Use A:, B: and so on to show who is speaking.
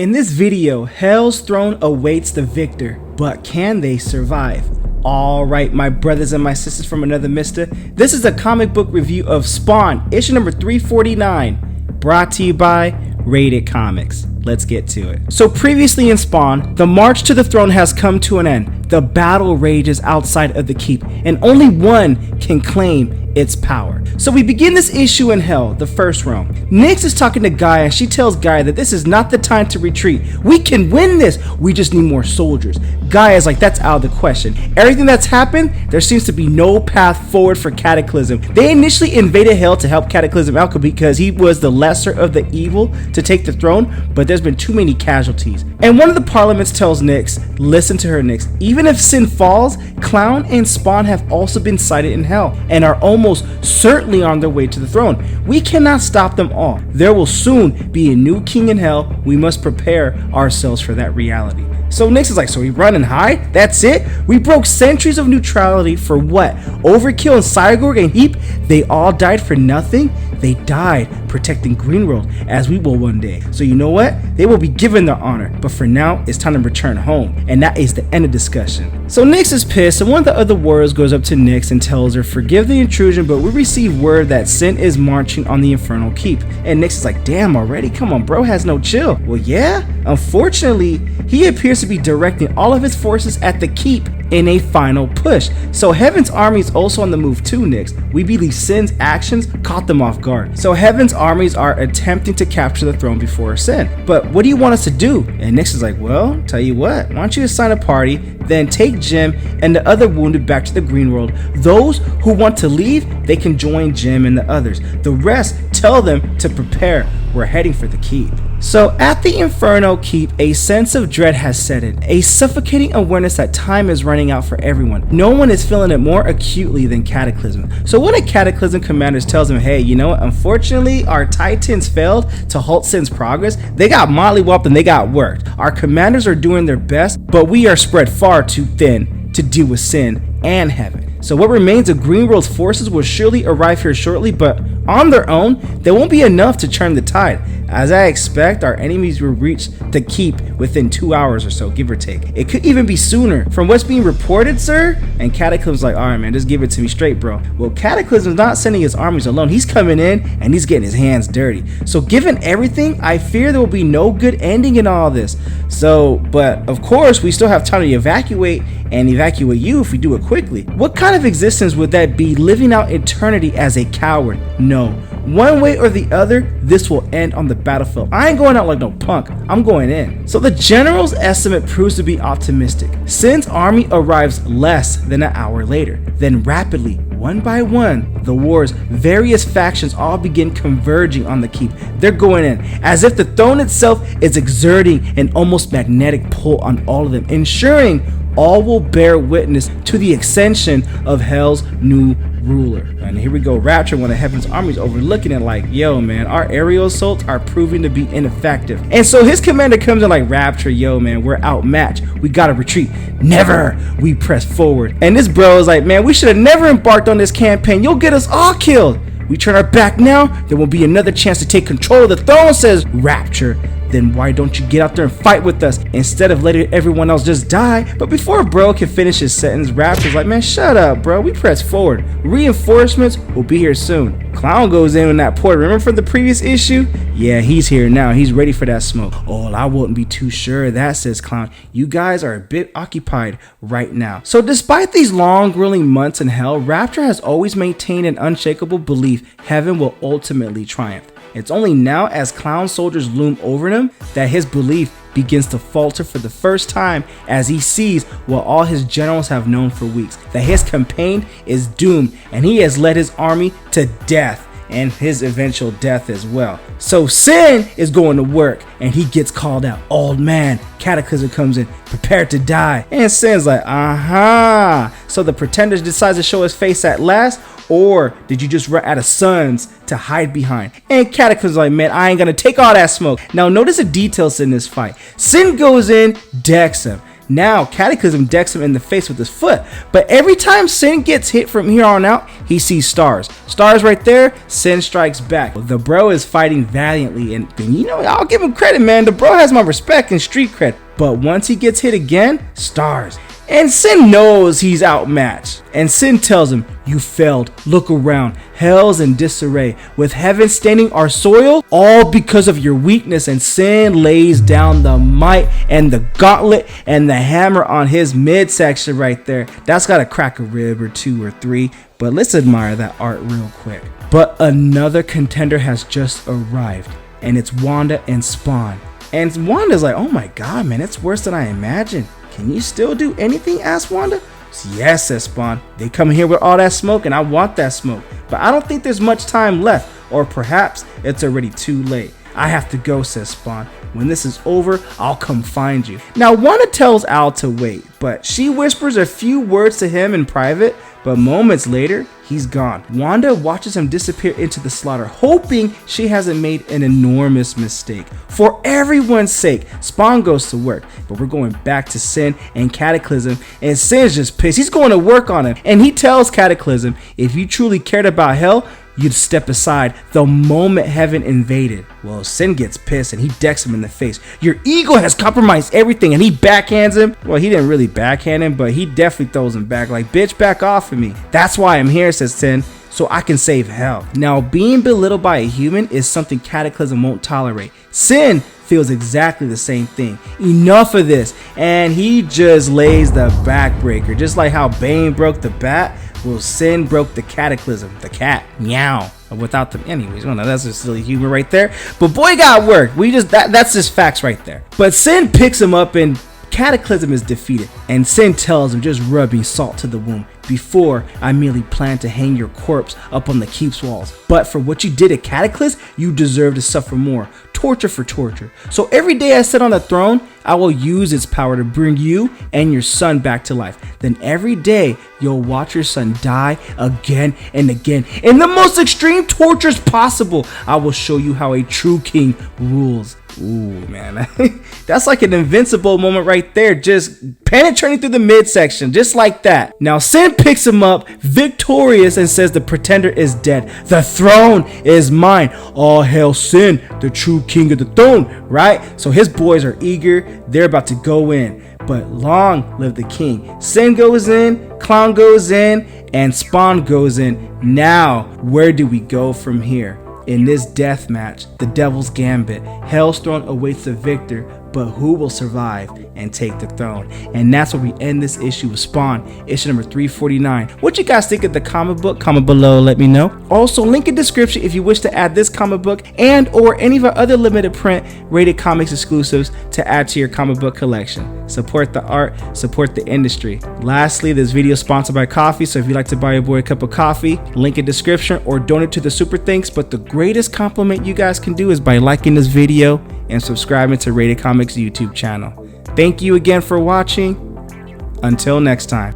A: In this video, Hell's Throne awaits the victor, but can they survive? Alright, my brothers and my sisters from another mister, this is a comic book review of Spawn, issue number 349, brought to you by Rated Comics. Let's get to it. So previously in Spawn, the march to the throne has come to an end. The battle rages outside of the keep, and only one can claim its power. So we begin this issue in Hell, the first realm. Nyx is talking to Guy, and she tells Guy that this is not the time to retreat. We can win this, we just need more soldiers. Guy is like, that's out of the question. Everything that's happened, there seems to be no path forward for Cataclysm. They initially invaded Hell to help Cataclysm out because he was the lesser of the evil to take the throne, but there's been too many casualties. And one of the parliaments tells Nyx, listen to her, Nyx, even if Sin falls, Clown and Spawn have also been sighted in Hell and are almost certainly on their way to the throne. We cannot stop them all. There will soon be a new king in Hell. We must prepare ourselves for that reality. So Nyx is like, so we run and hide? That's it? We broke centuries of neutrality for what? Overkill and Cyborg and Heap? They all died for nothing? They died protecting Greenworld, as we will one day. So you know what? They will be given their honor, but for now, it's time to return home, and that is the end of discussion. So Nyx is pissed, and one of the other warriors goes up to Nyx and tells her, forgive the intrusion, but we receive word that Sin is marching on the Infernal Keep. And Nyx is like, damn already? Come on, bro, has no chill. Well, yeah? Unfortunately, he appears to be directing all of his forces at the keep in a final push. So Heaven's army is also on the move too, Nyx. We believe Sin's actions caught them off guard. So Heaven's armies are attempting to capture the throne before Sin. But what do you want us to do? And Nyx is like, well, tell you what, why don't you assign a party, then take Jim and the other wounded back to the Green World. Those who want to leave, they can join Jim and the others. The rest, tell them to prepare. We're heading for the keep. So at the Inferno Keep, a sense of dread has set in, a suffocating awareness that time is running out for everyone. No one is feeling it more acutely than Cataclysm. So one of Cataclysm commanders tells him, hey, you know what, unfortunately our Titans failed to halt Sin's progress. They got mollywopped and they got worked. Our commanders are doing their best, but we are spread far too thin to deal with Sin and Heaven. So what remains of Greenworld's forces will surely arrive here shortly, but on their own, they won't be enough to turn the tide. As I expect, our enemies will reach the keep within 2 hours or so, give or take. It could even be sooner. From what's being reported, sir? And Cataclysm's like, alright man, just give it to me straight, bro. Well, Cataclysm's not sending his armies alone. He's coming in and he's getting his hands dirty. So given everything, I fear there will be no good ending in all this. So, but of course, we still have time to evacuate and evacuate you if we do it quickly. What kind of existence would that be, living out eternity as a coward? No. One way or the other, this will end on the battlefield. I ain't going out like no punk, I'm going in. So the general's estimate proves to be optimistic. Sin's army arrives less than an hour later. Then rapidly, one by one, the war's various factions all begin converging on the keep. They're going in, as if the throne itself is exerting an almost magnetic pull on all of them, ensuring all will bear witness to the ascension of Hell's new ruler. And here we go, Rapture, one of Heaven's armies, overlooking it like, yo man, our aerial assaults are proving to be ineffective. And so his commander comes in like, Rapture, yo man, we're outmatched, we gotta retreat. Never. We press forward. And this bro is like, man, we should have never embarked on this campaign. You'll get us all killed. We turn our back now, there will be another chance to take control of the throne, says Rapture. Then why don't you get out there and fight with us instead of letting everyone else just die? But before bro can finish his sentence, Raptor's like, man, shut up, bro. We press forward. Reinforcements will be here soon. Clown goes in on that port. Remember from the previous issue? Yeah, he's here now. He's ready for that smoke. Oh, I wouldn't be too sure of that, says Clown. You guys are a bit occupied right now. So despite these long, grueling months in Hell, Raptor has always maintained an unshakable belief Heaven will ultimately triumph. It's only now, as Clown soldiers loom over him, that his belief begins to falter for the first time, as he sees what all his generals have known for weeks, that his campaign is doomed and he has led his army to death, and his eventual death as well. So Sin is going to work and he gets called out. Old man, Cataclysm comes in, prepared to die. And Sin's like, so the pretender decides to show his face at last, or did you just run out of sons to hide behind? And Cataclysm's like, man, I ain't gonna take all that smoke. Now notice the details in this fight. Sin goes in, decks him. Now Cataclysm decks him in the face with his foot, but every time Sin gets hit from here on out, he sees stars. Stars right there, Sin strikes back. The bro is fighting valiantly, and you know, I'll give him credit, man. The bro has my respect and street cred. But once he gets hit again, stars. And Sin knows he's outmatched. And Sin tells him, "You failed. Look around. Hell's in disarray, with heaven staining our soil, all because of your weakness." And Sin lays down the might and the gauntlet and the hammer on his midsection right there. That's gotta crack a rib or two or three. But let's admire that art real quick. But another contender has just arrived, and it's Wanda and Spawn. And Wanda's like, "Oh my god, man, it's worse than I imagined. Can you still do anything?" asked Wanda. "Yes," says Spawn. "They come here with all that smoke, and I want that smoke. But I don't think there's much time left, or perhaps it's already too late. I have to go," says Spawn. "When this is over, I'll come find you." Now, Wanda tells Al to wait, but she whispers a few words to him in private, but moments later, he's gone. Wanda watches him disappear into the slaughter, hoping she hasn't made an enormous mistake. For everyone's sake, Spawn goes to work, but we're going back to Sin and Cataclysm, and Sin's just pissed. He's going to work on him, and he tells Cataclysm, "If you truly cared about hell, you'd step aside the moment heaven invaded." Well, Sin gets pissed and he decks him in the face. "Your ego has compromised everything," and he backhands him. Well, he didn't really backhand him, but he definitely throws him back like, "Bitch, back off of me. That's why I'm here," says Sin, "so I can save hell." Now, being belittled by a human is something Cataclysm won't tolerate. Sin feels exactly the same thing. Enough of this, and he just lays the backbreaker. Just like how Bane broke the bat, well, Sin broke the Cataclysm, the cat. Meow. Without them, anyways. Well, no, that's just silly humor right there. But boy got work. That's just facts right there. But Sin picks him up and Cataclysm is defeated, and Sin tells him, "Just rubbing salt to the wound. Before, I merely planned to hang your corpse up on the keep's walls. But for what you did at Cataclysm, you deserve to suffer more. Torture for torture. So every day I sit on the throne, I will use its power to bring you and your son back to life. Then every day, you'll watch your son die again and again. In the most extreme tortures possible, I will show you how a true king rules." Ooh, man. That's like an invincible moment right there. Just penetrating through the midsection, just like that. Now, Sin picks him up victorious and says the pretender is dead. "The throne is mine. All hail Sin, the true king of the throne," right? So his boys are eager. They're about to go in. But long live the king. Sin goes in, Clown goes in, and Spawn goes in. Now, where do we go from here? In this death match, the Devil's Gambit, Hell's Throne awaits the victor, but who will survive and take the throne? And that's where we end this issue of Spawn, issue number 349. What you guys think of the comic book? Comment below, let me know. Also, link in description if you wish to add this comic book and or any of our other limited print Rated Comics exclusives to add to your comic book collection. Support the art, support the industry. Lastly, this video is sponsored by coffee, so if you'd like to buy your boy a cup of coffee, link in description or donate to the Super Thanks. But the greatest compliment you guys can do is by liking this video and subscribing to Rated Comics YouTube channel. Thank you again for watching. Until next time.